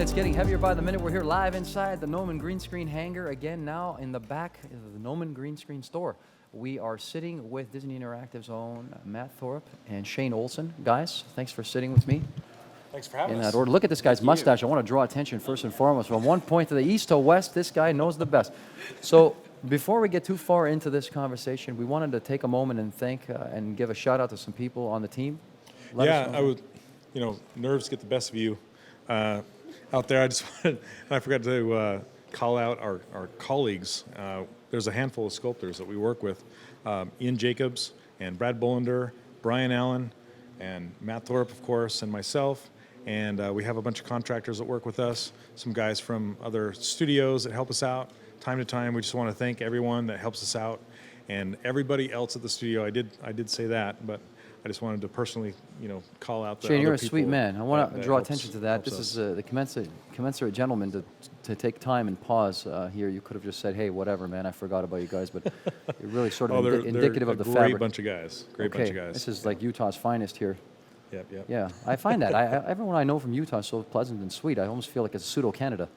It's getting heavier by the minute. We're here live inside the Noman Green Screen hangar again now in the back of the Noman Green Screen store. We are sitting with Disney Interactive's own Matt Thorpe and Shane Olson. Guys, thanks for sitting with me. Thanks for having In us. that order. Look at this guy's mustache. I want to draw attention first and foremost. From one point to the east to west, this guy knows the best. So before we get too far into this conversation, we wanted to take a moment and thank and give a shout out to some people on the team. Let us know. I would, nerves get the best of you. Out there, I just wanted, and I forgot to call out our colleagues. There's a handful of sculptors that we work with, Ian Jacobs and Brad Bullender, Brian Allen, and Matt Thorpe, of course, and myself. And we have a bunch of contractors that work with us, some guys from other studios that help us out time to time. We just want to thank everyone that helps us out, and everybody else at the studio. I did say that, but I just wanted to personally, call out the Shane, other you're a people sweet man. I want to that draw helps- attention to that. helps This us. is the commensurate gentleman to take time and pause here. You could have just said, hey, whatever, man, I forgot about you guys, but you're really sort of indicative of the great fabric. bunch of guys. Great bunch of guys. This is like Utah's finest here. Yep. Yeah, I find that. Everyone I know from Utah is so pleasant and sweet. I almost feel like it's pseudo-Canada.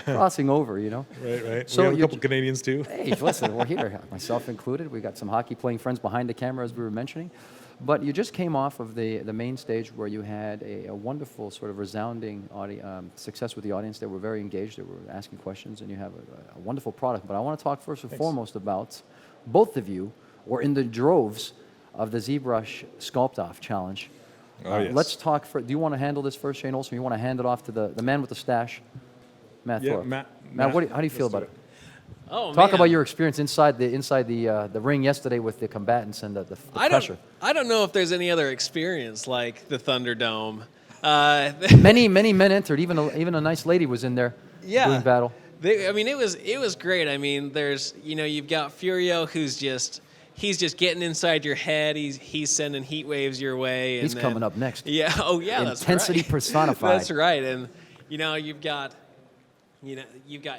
Crossing over, Right. So we have a you- couple Canadians too. Hey, listen, we're here, myself included. We got some hockey-playing friends behind the camera, as we were mentioning. But you just came off of the main stage where you had a wonderful sort of resounding success with the audience. They were very engaged. They were asking questions, and you have a wonderful product. But I want to talk first and foremost about both of you were in the droves of the ZBrush Sculpt-Off Challenge. Oh, yes. Let's talk. Do you want to handle this first, Shane Olson? You want to hand it off to the man with the stash, Matt Yeah, Thorpe? Matt, how do you let's feel do about it? Oh, Talk man. about your experience inside the ring yesterday with the combatants and the pressure. I don't know if there's any other experience like the Thunderdome. Many men entered. Even a nice lady was in there doing battle. It was great. I mean, there's you've got Furio he's just getting inside your head. He's sending heat waves your way. And He's then, coming up next. Yeah. Oh yeah. Intensity that's right. personified. That's right. And you've got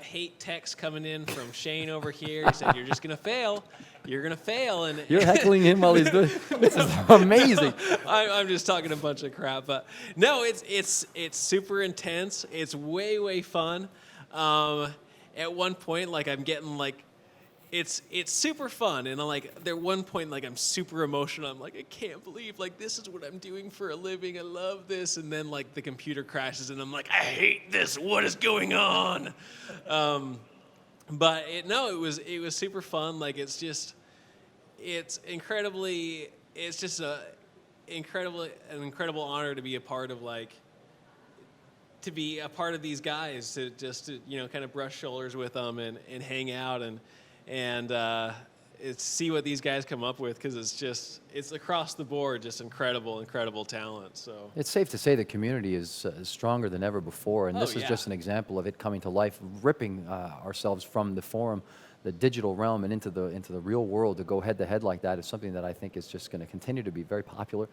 hate text coming in from Shane over here. He said you're just gonna fail. You're gonna fail. And You're heckling him while he's doing. This is amazing. I'm just talking a bunch of crap, but no, it's super intense. It's way fun. At one point, I'm getting it's super fun, and at one point I'm super emotional. I'm like, I can't believe this is what I'm doing for a living. I love this, and then the computer crashes, and I'm like, I hate this. What is going on? But it was super fun. It's just an incredible honor to be a part of these guys, to kind of brush shoulders with them and hang out and see what these guys come up with, because it's across the board just incredible talent. So It's safe to say the community is stronger than ever before, and Oh, this is yeah. just an example of it coming to life, ripping ourselves from the forum, the digital realm, and into the real world. To go head to head like that is something that I think is just going to continue to be very popular.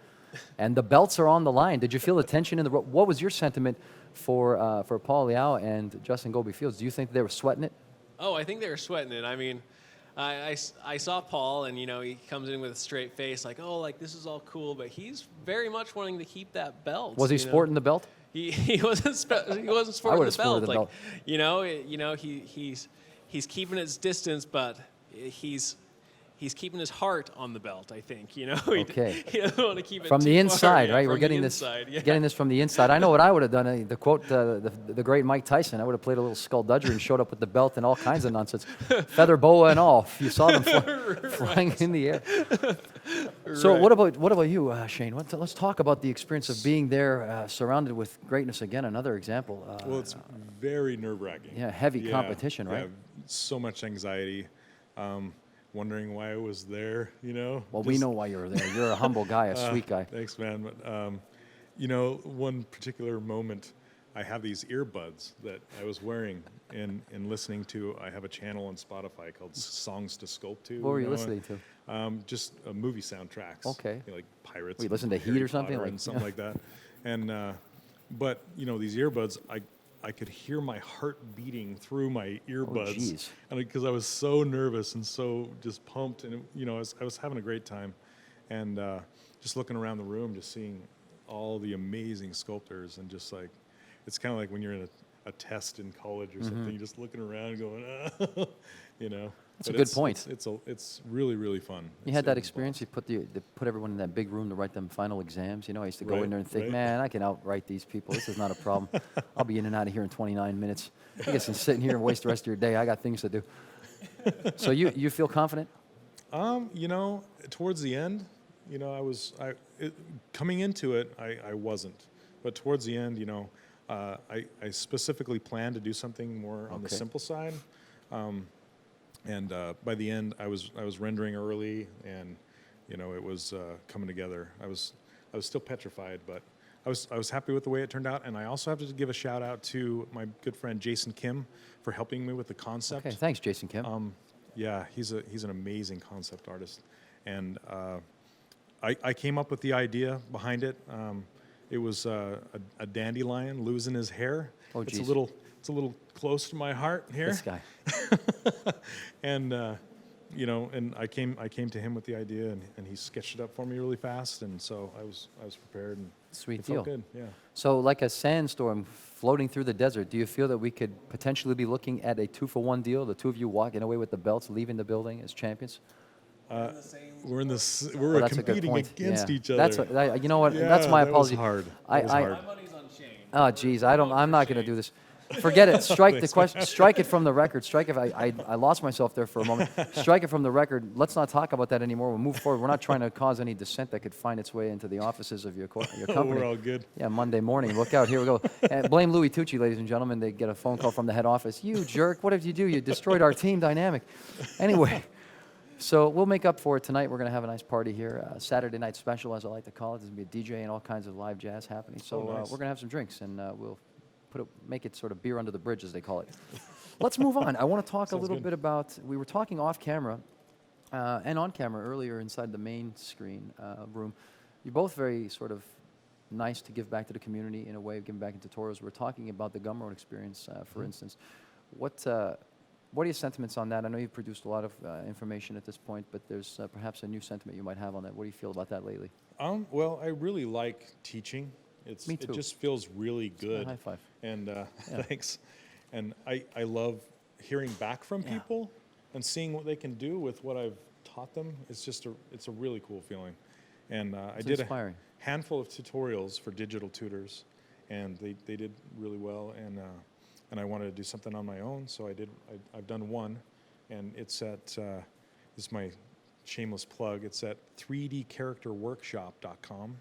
And the belts are on the line. Did you feel the tension in the room? What was your sentiment for Paul Liao and Justin Goby Fields? Do you think they were sweating it? Oh, I think they were sweating it. I mean, I saw Paul, and he comes in with a straight face, this is all cool, but he's very much wanting to keep that belt. Was he sporting the belt? He wasn't sporting would've the belt. sported the belt. He's keeping his distance, but he's keeping his heart on the belt, I think. Okay. He doesn't want to keep it From too the far, inside, yeah, right? from We're getting the this, inside, yeah. getting this from the inside. I know what I would have done. To quote the great Mike Tyson, I would have played a little skullduggery and showed up with the belt and all kinds of nonsense, feather boa and all. You saw them flying in the air. So Right. what about you, Shane? Let's talk about the experience of being there, surrounded with greatness again. Another example. Well, it's very nerve-wracking. Yeah, heavy competition, right? Yeah, so much anxiety. Wondering why I was there, Well, we know why you're there. You're a humble guy, a sweet guy. Thanks, man. But, one particular moment, I have these earbuds that I was wearing and listening to. I have a channel on Spotify called Songs to Sculpt to. What were you listening to? Just movie soundtracks. Okay. Like Pirates. Wait, listen to Heat Harry or something? Potter and something like that. And, but, these earbuds, I could hear my heart beating through my earbuds, geez. and because I was so nervous and so just pumped, and I was having a great time, and just looking around the room, just seeing all the amazing sculptors, and just like, it's kind of like when you're in a test in college or something, you're just looking around going, you know. That's a But good point. It's really, really fun. You It's had that a blast. experience. You they put everyone in that big room to write them final exams. You know, I used to go Right, in there and think, right. man, I can outwrite these people. This is not a problem. I'll be in and out of here in 29 minutes. You guys can sit in here and waste the rest of your day. I got things to do. So you feel confident? You know, towards the end, you know, coming into it, I wasn't, but towards the end, you know, I specifically planned to do something more on the Okay. simple side, and by the end, I was rendering early, and you know, it was coming together. I was still petrified, but I was happy with the way it turned out, and I also have to give a shout out to my good friend Jason Kim for helping me with the concept. Okay, thanks, Jason Kim. Yeah, he's an amazing concept artist, and I came up with the idea behind it. It was a dandelion losing his hair. Oh, it's geez. a little close to my heart here. This guy. And you know, and I came to him with the idea, and he sketched it up for me really fast, and so I was prepared, and Sweet it felt deal. good. Yeah. So like a sandstorm floating through the desert, do you feel that we could potentially be looking at a 2-for-1 deal, the two of you walking away with the belts, leaving the building as champions? We're Well, that's a good competing point. against Yeah. each other. You know what? Yeah, That's my that was apology. hard. I, That was I, hard. Money's on Shane. Oh, geez, I'm not going to do this. Forget it. Strike the question. Strike it from the record. Strike it. I lost myself there for a moment. Strike it from the record. Let's not talk about that anymore. We'll move forward. We're not trying to cause any dissent that could find its way into the offices of your company. We're all good. Yeah, Monday morning. Look out. Here we go. Blame Louis Tucci, ladies and gentlemen. They get a phone call from the head office. You jerk. What did you do? You destroyed our team dynamic. Anyway. So we'll make up for it tonight. We're going to have a nice party here, Saturday night special, as I like to call it. There's going to be a DJ and all kinds of live jazz happening. So Oh, nice. we're going to have some drinks, and we'll make it sort of beer under the bridge, as they call it. Let's move on. I want to talk a Sounds little good. bit about, we were talking off camera and on camera earlier inside the main screen room. You're both very sort of nice to give back to the community in a way of giving back in tutorials. We're talking about the Gumroad experience, for instance. What are your sentiments on that? I know you've produced a lot of information at this point, but there's perhaps a new sentiment you might have on that. What do you feel about that lately? Well, I really like teaching. Me too. It just feels really good. high five. And thanks. And I love hearing back from Yeah. people and seeing what they can do with what I've taught them. It's a really cool feeling. And I It's did inspiring. a handful of tutorials for digital tutors, and they did really well. And I wanted to do something on my own, so I've done one, and it's at this is my shameless plug. It's at 3dcharacterworkshop.com,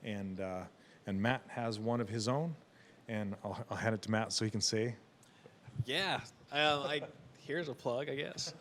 and Matt has one of his own, and I'll hand it to Matt so he can say. Yeah, here's a plug, I guess.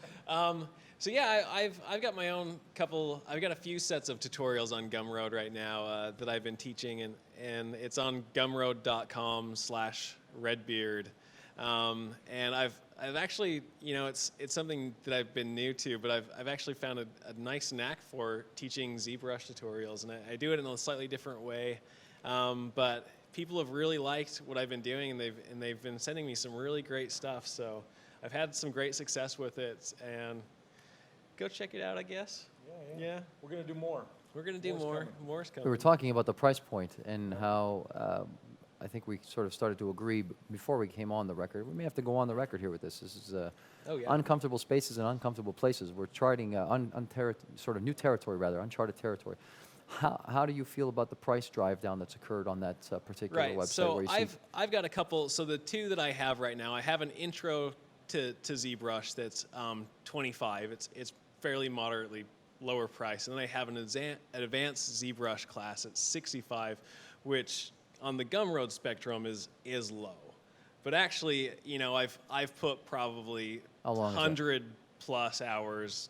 So yeah, I've got my own couple. I've got a few sets of tutorials on Gumroad right now that I've been teaching, and it's on gumroad.com/redbeard. And I've actually, you know, it's something that I've been new to, but I've actually found a nice knack for teaching ZBrush tutorials, and I do it in a slightly different way. But people have really liked what I've been doing, and they've been sending me some really great stuff. So I've had some great success with it, and go check it out, I guess. Yeah. We're gonna do more. We're gonna do More's more. coming. More's coming. We were talking about the price point and how I think we sort of started to agree before we came on the record. We may have to go on the record here with this. This is Oh, yeah. uncomfortable spaces and uncomfortable places. We're charting sort of new territory, rather, uncharted territory. How do you feel about the price drive down that's occurred on that particular Right. website? So where you see I've got a couple. So the two that I have right now, I have an intro to ZBrush that's 25. It's fairly moderately lower price, and then I have an advanced ZBrush class at 65, which on the Gumroad spectrum is low. But actually, you know, I've put probably How long is that? 100 plus hours,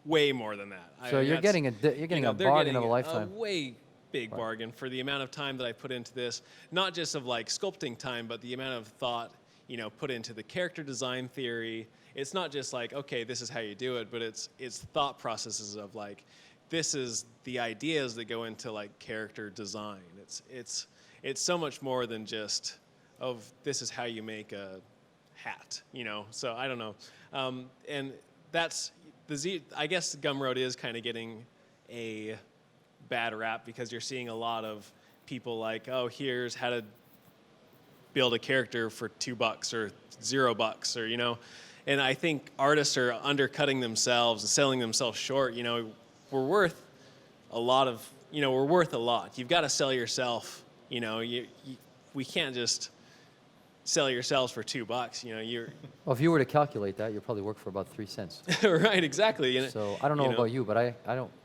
way more than that. So you're that's- getting you're getting you know, a they're bargain getting of a lifetime. A way big bargain for the amount of time that I put into this, not just of like sculpting time, but the amount of thought, you know, put into the character design theory. It's not just like, okay, this is how you do it, but it's thought processes of like, this is the ideas that go into like character design. It's so much more than just of this is how you make a hat, you know. So I don't know, and that's I guess Gumroad is kind of getting a bad rap because you're seeing a lot of people like, oh, here's how to build a character for $2 or $0, or, you know. And I think artists are undercutting themselves and selling themselves short. You know, we're worth a lot of, you know, we're worth a lot. You've got to sell yourself. You know, we can't just sell yourselves for $2. You know, you're Well, if you were to calculate that, you'd probably work for about 3 cents. right, exactly. And, So I don't know about you, but I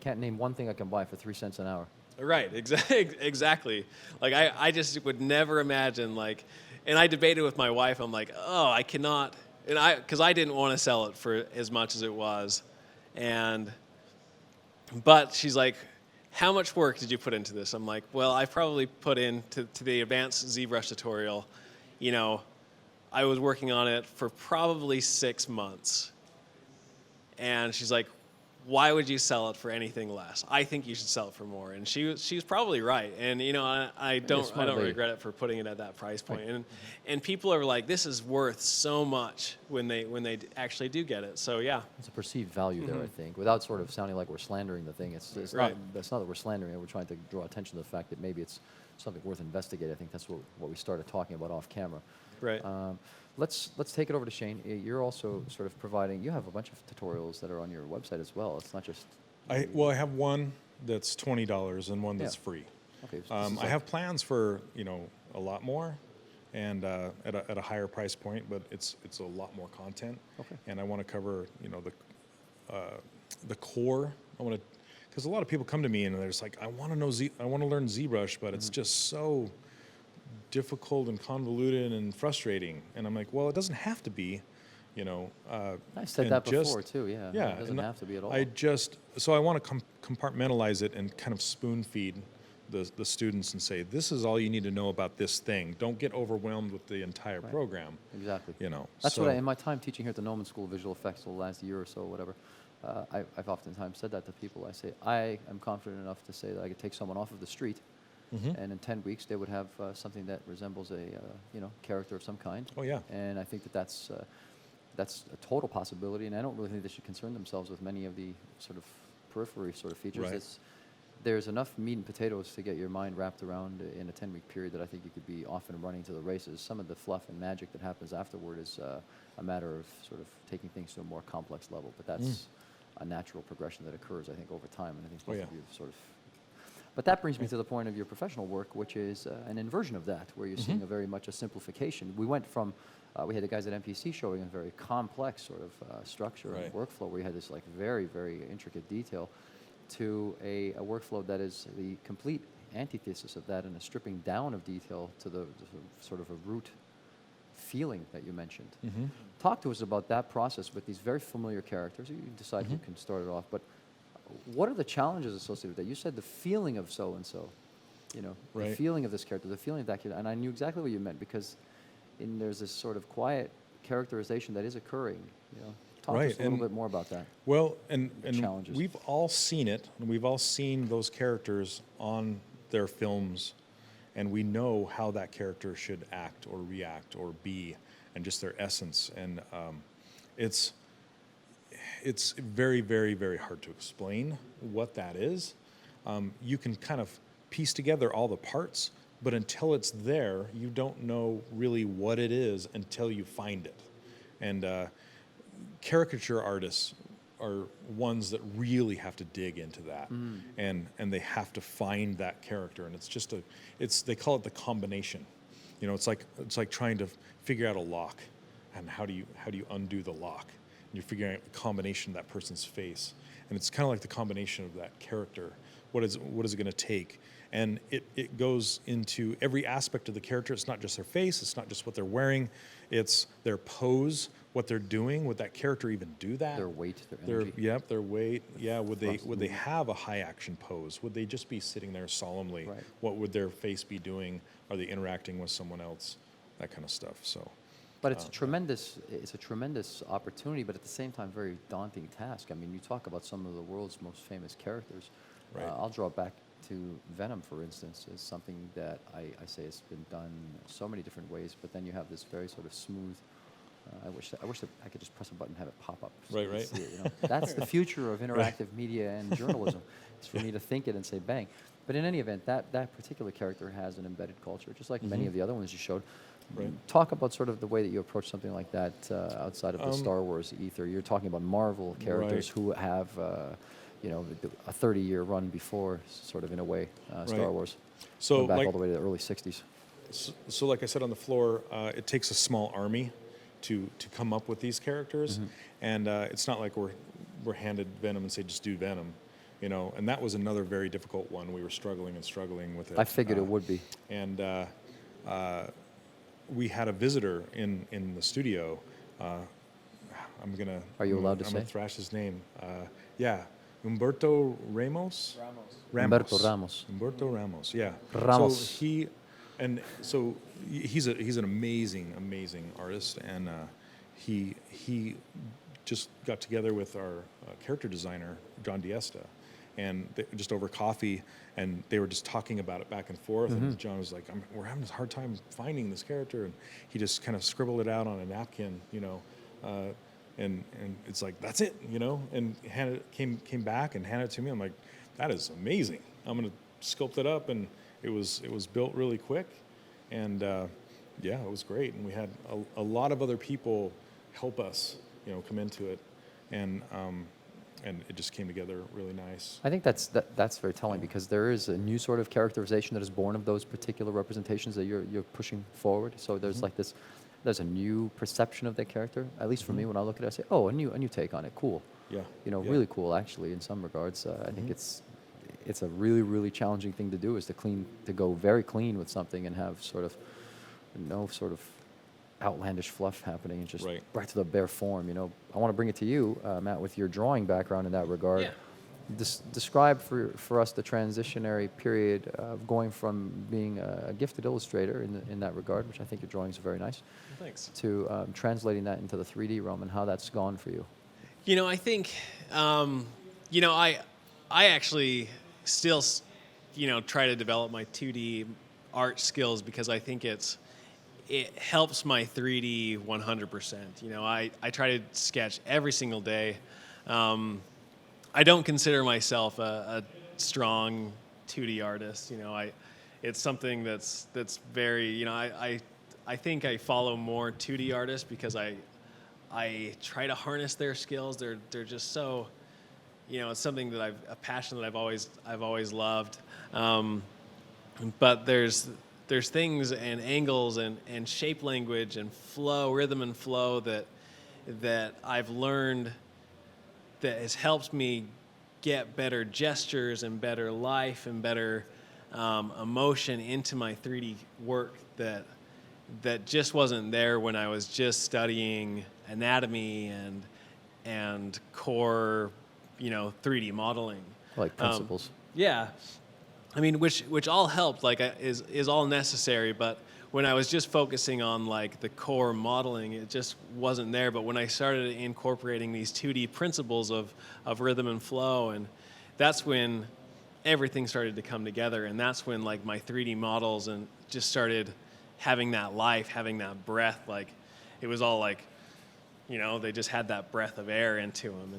can't name one thing I can buy for 3 cents an hour. Right, exactly. Like I just would never imagine, like, and I debated with my wife. I'm like, oh, I cannot, and because I didn't want to sell it for as much as it was, but she's like, how much work did you put into this? I'm like, well, I probably put into the advanced ZBrush tutorial. You know, I was working on it for probably 6 months, and she's like, why would you sell it for anything less? I think you should sell it for more. And she's probably right. And you know, I don't regret it for putting it at that price point. And people are like, this is worth so much when they actually do get it. So yeah. It's a perceived value there, I think, without sort of sounding like we're slandering the thing. It's Right. not that we're slandering it. We're trying to draw attention to the fact that maybe it's something worth investigating. I think that's what we started talking about off camera. Right. Let's take it over to Shane. You're also sort of providing. You have a bunch of tutorials that are on your website as well. It's not just. I have one that's $20 and one that's Yeah. free. Okay. So this is I have plans for a lot more, and at a higher price point, but it's a lot more content. Okay. And I want to cover the core. I want to, because a lot of people come to me and they're just like, I want to learn ZBrush, but it's just so difficult and convoluted and frustrating. And I'm like, well, it doesn't have to be. I said and that just- before too. Yeah. Yeah, It doesn't and have to be at all. so I want to compartmentalize it and kind of spoon feed the students and say, this is all you need to know about this thing. Don't get overwhelmed with the entire Right. program. Exactly. That's so, what in my time teaching here at the Noman School of Visual Effects the last year or so, whatever, I've oftentimes said that to people. I say, I am confident enough to say that I could take someone off of the street, and in 10 weeks they would have something that resembles a character of some kind. Oh, yeah. And I think that that's a total possibility, and I don't really think they should concern themselves with many of the sort of periphery sort of features. Right. There's enough meat and potatoes to get your mind wrapped around in a 10-week period that I think you could be off and running to the races. Some of the fluff and magic that happens afterward is a matter of sort of taking things to a more complex level, but that's a natural progression that occurs, I think, over time, and I think both yeah. of you have sort of. But that brings me to the point of your professional work, which is an inversion of that, where you're seeing a very much a simplification. We went from, we had the guys at MPC showing a very complex sort of structure and Right. workflow where you had this like very, very intricate detail, to a workflow that is the complete antithesis of that and a stripping down of detail to the sort of a root feeling that you mentioned. Talk to us about that process with these very familiar characters. You decide who can start it off, but what are the challenges associated with that? You said the feeling of so-and-so, the Right. feeling of this character, the feeling of that character, and I knew exactly what you meant because there's this sort of quiet characterization that is occurring. Talk to Right, us a little and- bit more about that. Well, and challenges. we've all seen it, and we've all seen those characters on their films, and we know how that character should act or react or be, and just their essence. And it's very, very, very hard to explain what that is. You can kind of piece together all the parts, but until it's there, you don't know really what it is until you find it. And caricature artists are ones that really have to dig into that, and they have to find that character. And it's just they call it the combination. It's like trying to figure out a lock, and how do you undo the lock? And you're figuring out the combination of that person's face, and it's kind of like the combination of that character. What is it going to take? And it goes into every aspect of the character. It's not just their face. It's not just what they're wearing. It's their pose, what they're doing. Would that character even do that? Their weight, their energy. Their weight. Yeah, would they movement. have a high action pose? Would they just be sitting there solemnly? Right. What would their face be doing? Are they interacting with someone else? That kind of stuff. So. But it's a tremendous opportunity, but at the same time, very daunting task. I mean, you talk about some of the world's most famous characters. Right. I'll draw back to Venom, for instance, as something that I say has been done so many different ways, but then you have this very sort of smooth I wish that I could just press a button and have it pop up. Right, you could right. see it, you know? That's the future of interactive media and journalism. It's for me to think it and say bang. But in any event, that particular character has an embedded culture, just like many of the other ones you showed. Right. Talk about sort of the way that you approach something like that outside of the Star Wars ether. You're talking about Marvel characters Right. who have, you know, a 30-year run before, sort of in a way, Star Right. Wars. So, Going back like- all the way to the early 60s. So like I said on the floor, it takes a small army to come up with these characters, and it's not like we're handed Venom and say just do Venom, you know. And that was another very difficult one. We were struggling with it. I figured it would be. And we had a visitor in the studio. I'm gonna. Are you allowed to I'm gonna say? thrash his name. Yeah, Humberto Ramos. Humberto Ramos. Humberto Ramos. Yeah. Ramos. So he's an amazing artist, and he just got together with our character designer John Diesta, and just over coffee, and they were just talking about it back and forth. And John was like, "We're having a hard time finding this character," and he just kind of scribbled it out on a napkin, you know. And it's like, that's it, you know, and came back and handed it to me. I'm like, that is amazing. I'm gonna sculpt it up, and it was built really quick, and yeah, it was great. And we had a lot of other people help us, you know, come into it, and it just came together really nice. I think that's very telling, because there is a new sort of characterization that is born of those particular representations that you're pushing forward. So there's like this, there's a new perception of that character. At least for me, when I look at it, I say, oh, a new take on it. Cool. Yeah. You know, Yeah. really cool actually. In some regards, I think it's a really challenging thing to do, is to go very clean with something and have sort of no sort of outlandish fluff happening, and just Right. right to the bare form. You know, I want to bring it to you, Matt, with your drawing background in that regard. Yeah. Describe for us the transitionary period of going from being a gifted illustrator in that regard, which I think your drawings are very nice, Thanks. to translating that into the 3D realm, and how that's gone for you. You know, I think, you know, I actually still, you know, try to develop my 2D art skills, because I think it helps my 3D 100%. You know, I try to sketch every single day. I don't consider myself a strong 2D artist. You know, it's something that's very, you know, I think I follow more 2D artists, because I try to harness their skills. They're just so, you know, it's something that a passion that I've always loved. But there's things and angles and shape language and flow, rhythm and flow that I've learned that has helped me get better gestures and better life and better emotion into my 3D work that just wasn't there when I was just studying anatomy and core, you know, 3D modeling. Like principles. Yeah, I mean, which all helped, like is all necessary. But when I was just focusing on like the core modeling, it just wasn't there. But when I started incorporating these 2D principles of rhythm and flow, and that's when everything started to come together. And that's when like my 3D models and just started having that life, having that breath. Like it was all like, you know, they just had that breath of air into them,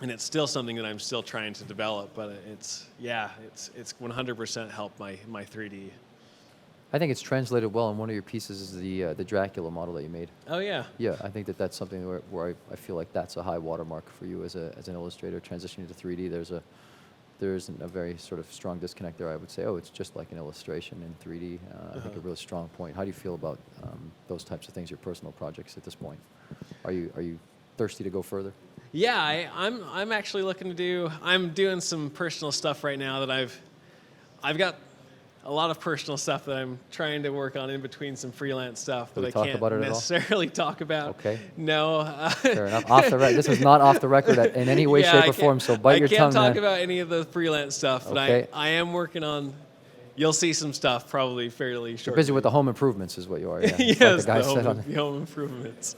and it's still something that I'm still trying to develop, but it's 100% helped my 3D. I think it's translated well, and one of your pieces is the Dracula model that you made. Oh yeah. Yeah, I think that's something where I feel like that's a high watermark for you as an illustrator, transitioning to 3D. There isn't a very sort of strong disconnect there. I would say, oh, it's just like an illustration in 3D. I think a really strong point. How do you feel about those types of things, your personal projects at this point? Are you thirsty to go further? Yeah, I'm actually looking to do. I'm doing some personal stuff right now that I've got a lot of personal stuff that I'm trying to work on in between some freelance stuff Can that we I talk can't about it at all? necessarily talk about. Okay. No. Fair enough. Off the this is not off the record in any way, Yeah, shape, I or can't- form. So bite your tongue, I can't talk man. about any of the freelance stuff, but Okay. I am working on. You'll see some stuff probably fairly You're shortly. busy with the home improvements, is what you are. Yeah. It's Yes, like the guy said on the home improvements.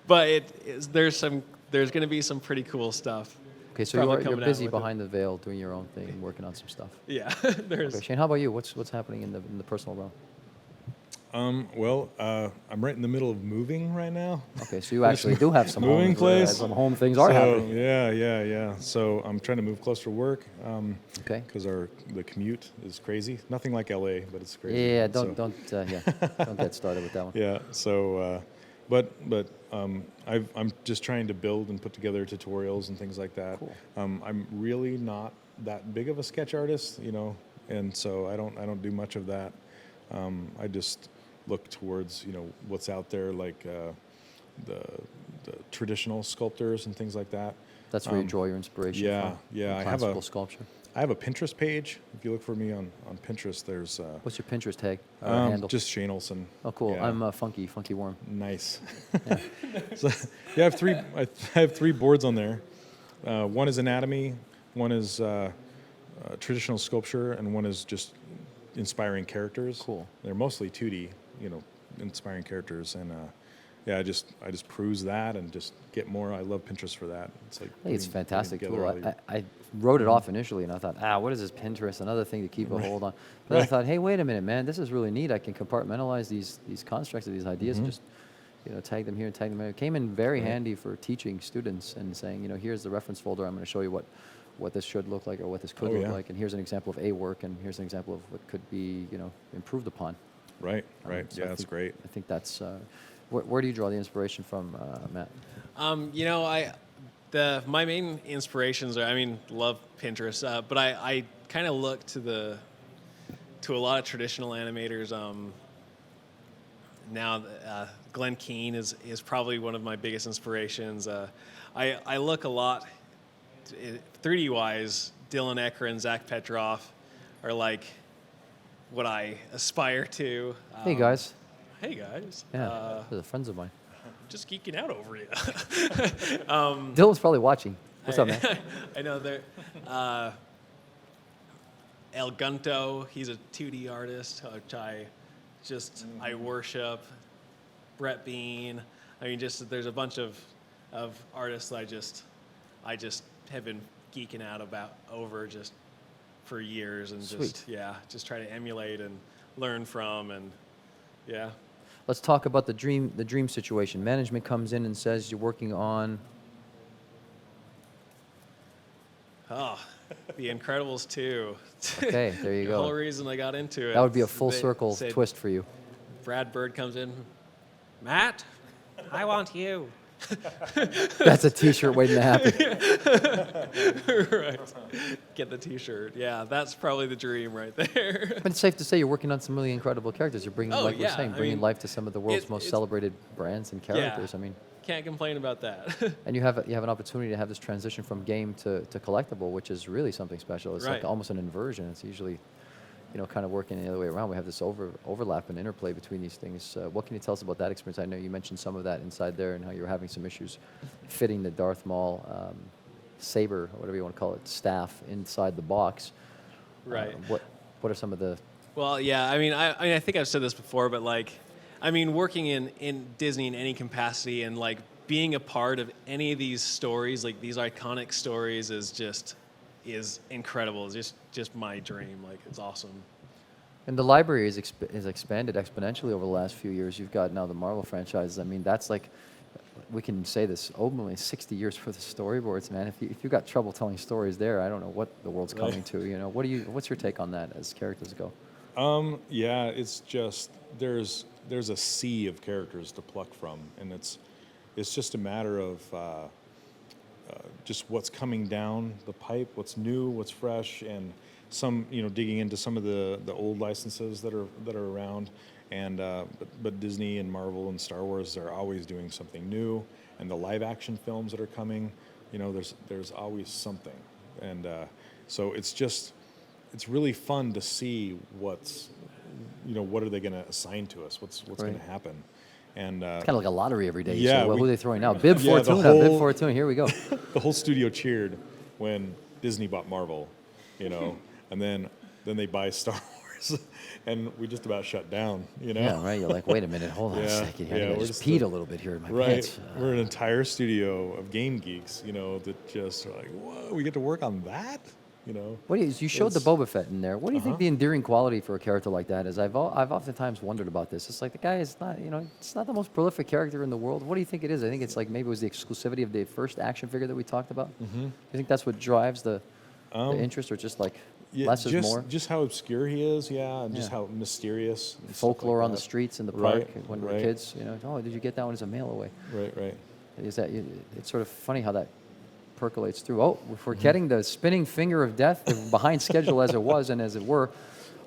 But there's going to be some pretty cool stuff. Okay, so probably you're coming out busy with it. behind the veil, doing your own thing, working on some stuff. Yeah, there's. Okay, Shane, how about you? What's happening in the personal realm? Well, I'm right in the middle of moving right now. Okay, so you actually do have some Moving place. some home things are So happening. yeah. So I'm trying to move closer to work. Okay. Because the commute is crazy. Nothing like LA, but it's crazy. Yeah, So, don't get started with that one. yeah. So, I'm just trying to build and put together tutorials and things like that. Cool. I'm really not that big of a sketch artist, and so I don't do much of that. I just look towards what's out there, like the traditional sculptors and things like that. That's where you draw your inspiration yeah, from. yeah, from I have classical a- sculpture. I have a Pinterest page. If you look for me on Pinterest, there's What's your Pinterest tag or handle? just Shane Olson. Oh, cool. Yeah. I'm Funky Worm. Nice. So, yeah, I have three boards on there. One is anatomy, one is traditional sculpture, and one is just inspiring characters. Cool. They're mostly 2D, inspiring characters, and yeah, I just peruse that and just get more. I love Pinterest for that. It's like I think it's a putting fantastic together tool. all your- I wrote it off initially, and I thought, what is this Pinterest? Another thing to keep a hold on. But then I thought, hey, wait a minute, man, this is really neat. I can compartmentalize these constructs of these ideas and just tag them here and tag them there. It came in very handy for teaching students and saying, here's the reference folder. I'm going to show you what this should look like or what this could Oh, look yeah. like, and here's an example of a work, and here's an example of what could be improved upon. Right. So Yeah, I that's think- great. I think that's where do you draw the inspiration from, Matt? My main inspirations are, love Pinterest, but I kind of look to a lot of traditional animators. Now, Glenn Keane is probably one of my biggest inspirations. I look a lot, 3D wise. Dylan Ecker and Zach Petrov are like what I aspire to. Hey guys, Hey guys. yeah, they're friends of mine. Just geeking out over you. Dylan's probably watching. What's up, man? I know they're. El Gunto, he's a 2D artist, which I worship. Brett Bean. There's a bunch of artists that I just have been geeking out over just for years, and Sweet. just try to emulate and learn from, and yeah. Let's talk about the dream situation. Management comes in and says you're working on. Oh, The Incredibles 2. Okay, there you The whole go. reason I got into it. That would be a full they circle said- twist for you. Brad Bird comes in. Matt, I want you. That's a T-shirt waiting to happen. Right. Get the T-shirt. Yeah, that's probably the dream right there. But it's safe to say you're working on some really incredible characters. You're bringing, Oh, like we're yeah, saying, I bringing mean, life to some of the world's most it's- celebrated brands and characters. Yeah. I Can't complain about that. and you have an opportunity to have this transition from game to collectible, which is really something special. It's like Right. almost an inversion. It's usually, kind of working the other way around. We have this overlap and interplay between these things. What can you tell us about that experience? I know you mentioned some of that inside there and how you're having some issues fitting the Darth Maul saber, or whatever you want to call it, staff inside the box. Right. What are some of the Well, yeah. I think I've said this before, but working in Disney in any capacity and being a part of any of these stories, like these iconic stories, is incredible. It's just my dream. It's awesome. And the library is expanded exponentially over the last few years. You've got now the Marvel franchises. That's we can say this openly, 60 years for the storyboards, man. If you got trouble telling stories there, I don't know what the world's coming to. What's your take on that as characters go? Yeah, it's just there's a sea of characters to pluck from, and it's just a matter of just what's coming down the pipe, what's new, what's fresh, and some digging into some of the old licenses that are around. And but Disney and Marvel and Star Wars are always doing something new, and the live action films that are coming, there's always something, and so it's really fun to see what are they going to assign to us, what's going Right. to happen, and It's kind of like a lottery every day. Yeah, So, who we- are they throwing out? Bib Yeah, the Fortuna, Bib whole- Fortuna. Here we go. the whole studio cheered when Disney bought Marvel, and then they buy Star Wars, and we just about shut down, Yeah, right. You're like, wait a minute, hold on a Yeah, second here. I yeah, think I we're just just peed the- a little bit here in my Right, pants. we're an entire studio of game geeks, that just are like, whoa, we get to work on that. You know. What do you showed the It's- Boba Fett in there. What do you think the endearing quality for a character like that is? I've oftentimes wondered about this. It's like the guy is not, it's not the most prolific character in the world. What do you think it is? I think it's like maybe it was the exclusivity of the first action figure that we talked about. You think that's what drives the interest, or just like less is more? Just how obscure he is, yeah, and just Yeah. how mysterious. and stuff Folklore like on the that. streets in the Right, park when we're right. kids. Oh, did you get that one as a mail away? Right. Is that it's sort of funny how that percolates through. Oh, if we're getting the spinning finger of death, behind schedule as it was and as it were.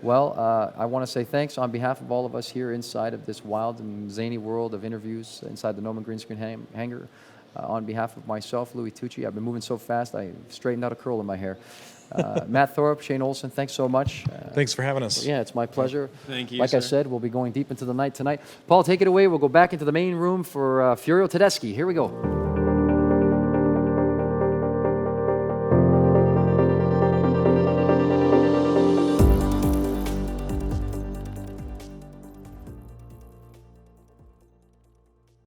Well, I want to say thanks on behalf of all of us here inside of this wild and zany world of interviews inside the Noma Green Screen Hangar. On behalf of myself, Louis Tucci, I've been moving so fast I straightened out a curl in my hair. Matt Thorpe, Shane Olson, thanks so much. Thanks for having us. Yeah, it's my pleasure. Thank you, Like I sir. said, we'll be going deep into the night tonight. Paul, take it away. We'll go back into the main room for Furio Tedeschi. Here we go.